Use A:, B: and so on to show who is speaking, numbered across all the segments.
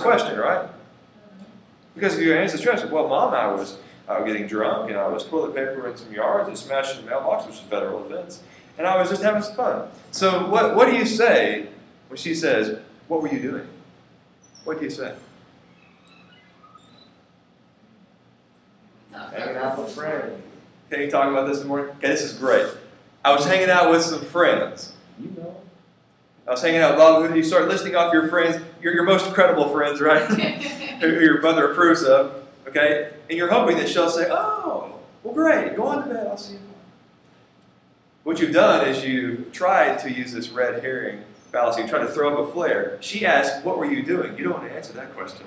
A: question, right? Because if you answer this question, well, Mom, I was getting drunk, and I was toilet paper in some yards and smashing the mailbox, which is a federal offense, and I was just having some fun. So what do you say when she says, what were you doing? What do you say?
B: Hanging out with friends.
A: Can you talk about this more? Okay, this is great. I was hanging out with some friends.
B: You know.
A: I was hanging out with all of you. Start listing off your friends, your most credible friends, right? Who your mother approves of, okay? And you're hoping that she'll say, oh, well, great, go on to bed, I'll see you tomorrow. What you've done is you tried to use this red herring fallacy, you tried to throw up a flare. She asked, what were you doing? You don't want to answer that question.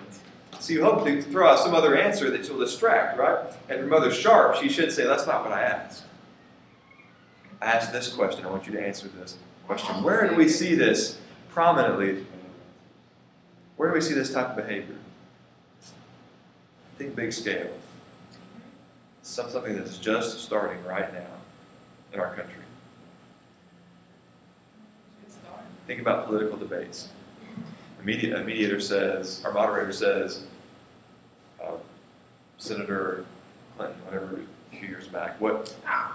A: So you hope to throw out some other answer that will distract, right? And your mother's sharp, she should say, that's not what I asked. I asked this question, I want you to answer this question. Where do we see this prominently? Where do we see this type of behavior? Think big scale. Something that's just starting right now in our country. Think about political debates. A mediator says, our moderator says, Senator Clinton, whatever, a few years back, what are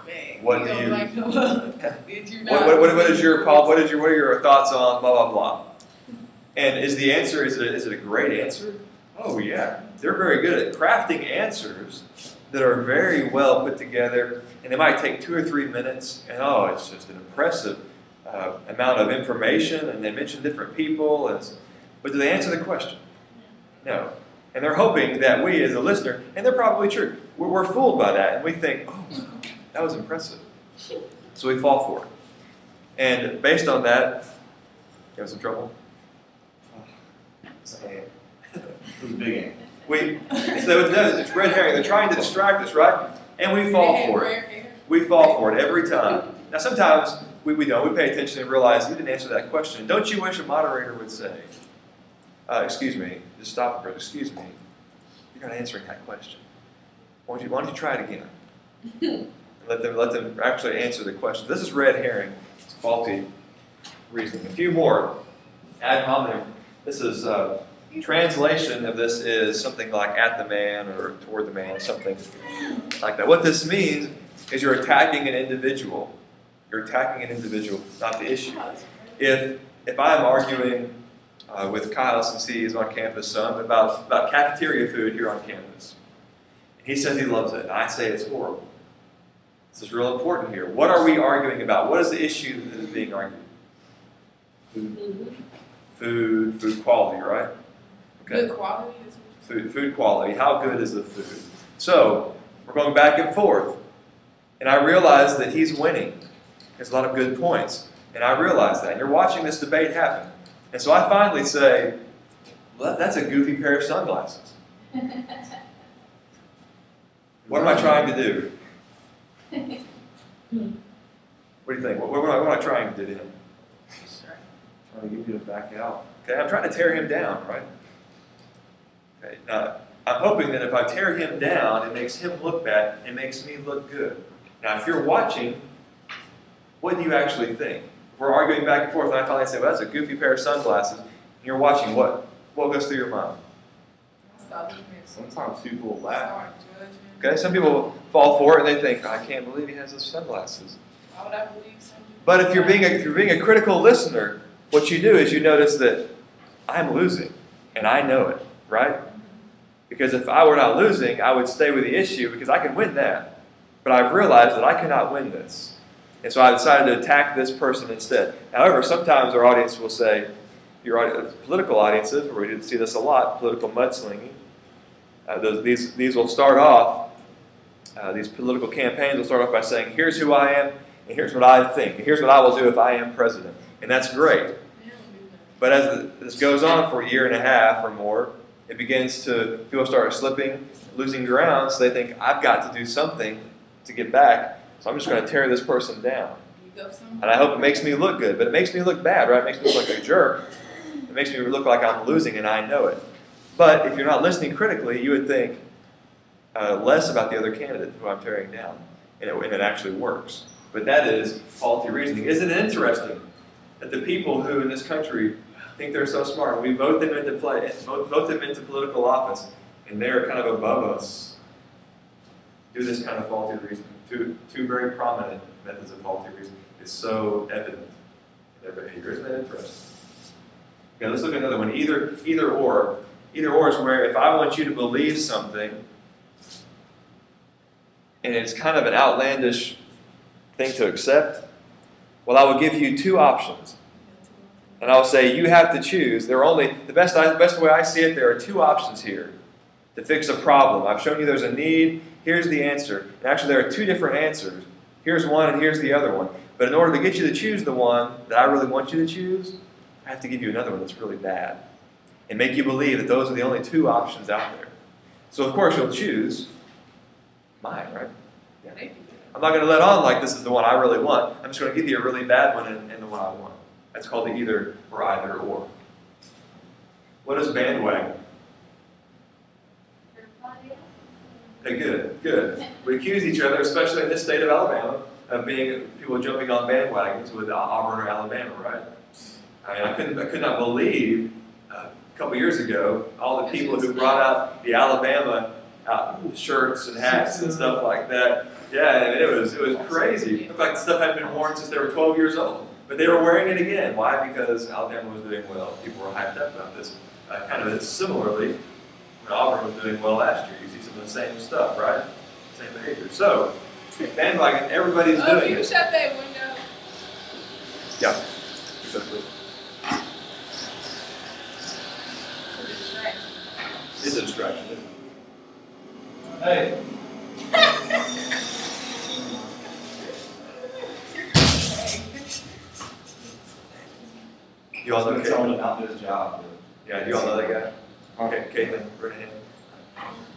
A: your thoughts on blah blah blah? And is the answer, is it a great answer? Oh yeah, they're very good at crafting answers that are very well put together, and they might take 2 or 3 minutes, and oh, it's just an impressive amount of information, and they mention different people, but do they answer the question? No. And they're hoping that we, as a listener, and they're probably true, we're fooled by that, and we think, oh, that was impressive. So we fall for it. And based on that, you have some trouble?
B: It was big.
A: It's red herring. They're trying to distract us, right? And we fall for it. We fall for it every time. Now, sometimes we don't. We pay attention and realize you didn't answer that question. Don't you wish a moderator would say, excuse me, just stop it, excuse me, you're not answering that question. Why don't you try it again? And let them actually answer the question. This is red herring. It's faulty reasoning. A few more. Ad hominem. This is, translation of this is something like at the man or toward the man, something like that. What this means is you're attacking an individual. You're attacking an individual, not the issue. If I'm arguing with Kyle, since he is on campus some, about cafeteria food here on campus, and he says he loves it, and I say it's horrible. This is real important here. What are we arguing about? What is the issue that is being argued? Food quality, right? Okay.
C: Good quality is
A: Food quality. How good is the food? So we're going back and forth, and I realize that he's winning. There's a lot of good points, and I realize that. And you're watching this debate happen, and so I finally say, "Well, that's a goofy pair of sunglasses." What am I trying to do? What do you think? What am I trying to do to him? Trying to get you to back out. Okay, I'm trying to tear him down, right? Okay, now, I'm hoping that if I tear him down, it makes him look bad, it makes me look good. Now, if you're watching, what do you actually think? If we're arguing back and forth, and I finally say, well, that's a goofy pair of sunglasses, and you're watching, what goes through your mind?
B: Sometimes people will laugh.
A: Okay, some people fall for it, and they think, I can't believe he has those sunglasses.
C: Why would I believe something?
A: But if you're being a critical listener, what you do is you notice that I'm losing, and I know it, right? Because if I were not losing, I would stay with the issue because I can win that. But I've realized that I cannot win this. And so I decided to attack this person instead. However, sometimes our audience will say, political audiences, where we did see this a lot, political mudslinging, these will start off, these political campaigns will start off by saying, here's who I am, and here's what I think, and here's what I will do if I am president. And that's great. But as this goes on for a year and a half or more, people start losing ground, so they think, I've got to do something to get back, so I'm just going to tear this person down. And I hope it makes me look good, but it makes me look bad, right? It makes me look like a jerk. It makes me look like I'm losing, and I know it. But if you're not listening critically, you would think less about the other candidate who I'm tearing down, and it actually works. But that is faulty reasoning. Isn't it interesting that the people who in this country think they're so smart. We vote them into vote them into political office, and they're kind of above us. Do this kind of faulty reasoning. Two very prominent methods of faulty reasoning is so evident in their behavior. Isn't that interesting? Okay, let's look at another one. Either or. Either or is where if I want you to believe something, and it's kind of an outlandish thing to accept, well, I will give you two options. And I'll say, you have to choose. There are only, the best way I see it, there are two options here to fix a problem. I've shown you there's a need. Here's the answer. And actually, there are two different answers. Here's one and here's the other one. But in order to get you to choose the one that I really want you to choose, I have to give you another one that's really bad and make you believe that those are the only two options out there. So, of course, you'll choose mine, right? Yeah. I'm not going to let on like this is the one I really want. I'm just going to give you a really bad one and the one I want. That's called the either or. What is bandwagon? Okay, good. We accuse each other, especially in this state of Alabama, of being people jumping on bandwagons with Auburn or Alabama, right? I mean, I could not believe a couple years ago all the people who brought out the Alabama shirts and hats and stuff like that. Yeah, I mean, it was crazy. It looked like the stuff hadn't been worn since they were 12 years old. But they were wearing it again. Why? Because Alabama was doing well. People were hyped up about this. Kind of similarly, when Auburn was doing well last year, you see some of the same stuff, right? Same behavior. So, bandwagon, everybody's doing
C: you
A: it.
C: shut that window.
A: Yeah. Exactly. It's a distraction, isn't it? Hey. You all know
B: Someone
A: Caitlin?
B: about his job.
A: Yeah, you all know that guy? Okay, Caitlin, Brennan.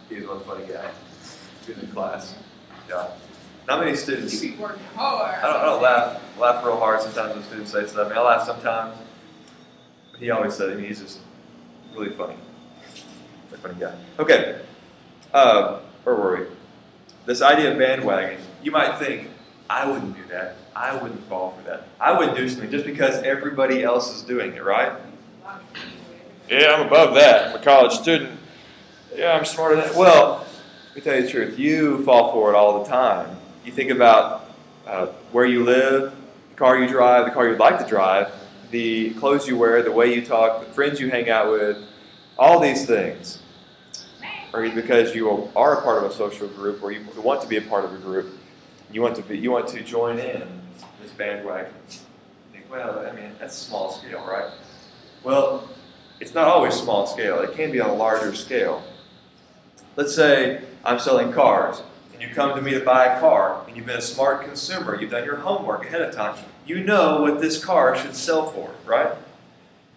A: He's one funny guy. He's in class. Yeah. Not many students.
C: You be working hard.
A: I don't laugh real hard sometimes when students say stuff. I mean, I laugh sometimes. But he always said, he's just really funny. A funny guy. Okay. Where were we? This idea of bandwagon. You might think, I wouldn't do that. I wouldn't fall for that. I wouldn't do something just because everybody else is doing it, right? Yeah, I'm above that. I'm a college student. Yeah, I'm smarter than that. Well, let me tell you the truth. You fall for it all the time. You think about where you live, the car you drive, the car you'd like to drive, the clothes you wear, the way you talk, the friends you hang out with, all these things. Or because you are a part of a social group, or you want to be a part of a group, you want to join in this bandwagon. You think, well, I mean, that's small scale, right? Well, it's not always small scale. It can be on a larger scale. Let's say I'm selling cars, and you come to me to buy a car, and you've been a smart consumer. You've done your homework ahead of time. You know what this car should sell for, right?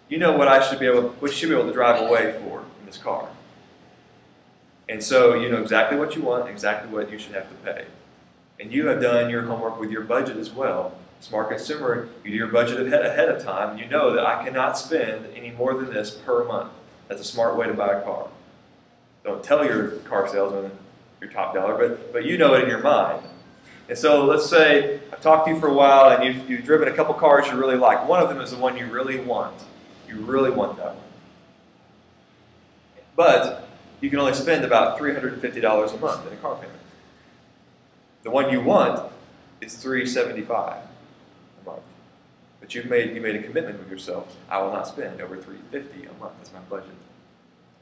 A: You know what you should be able to drive away for in this car. And so you know exactly what you want, exactly what you should have to pay. And you have done your homework with your budget as well. Smart consumer, you do your budget ahead of time. You know that I cannot spend any more than this per month. That's a smart way to buy a car. Don't tell your car salesman your top dollar, but you know it in your mind. And so let's say I've talked to you for a while and you've driven a couple cars you really like. One of them is the one you really want. You really want that one. But you can only spend about $350 a month in a car payment. The one you want is $375 a month. But you made a commitment with yourself. I will not spend over $350 a month. That's my budget.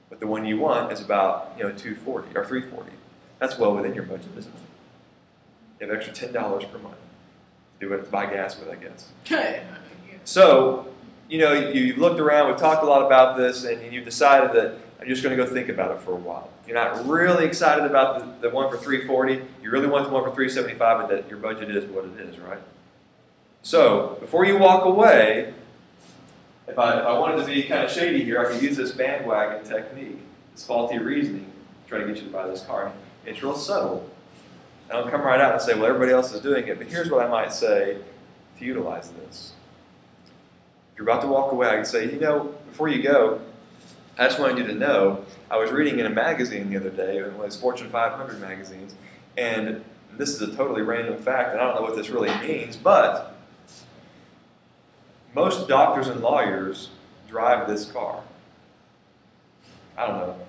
A: But the one you want is about $240 or $340. That's well within your budget, isn't it? You have extra $10 per month to do it to buy gas with, I guess. So, you've looked around, we've talked a lot about this, and you've decided that I'm just going to go think about it for a while. You're not really excited about the one for $340. You really want the one for $375, but that your budget is what it is, right? So, before you walk away, if I wanted to be kind of shady here, I could use this bandwagon technique, this faulty reasoning, to try to get you to buy this car. It's real subtle. I don't come right out and say, well, everybody else is doing it, but here's what I might say to utilize this. If you're about to walk away, I can say, before you go, I just wanted you to know, I was reading in a magazine the other day, one of those Fortune 500 magazines, and this is a totally random fact, and I don't know what this really means, but most doctors and lawyers drive this car. I don't know.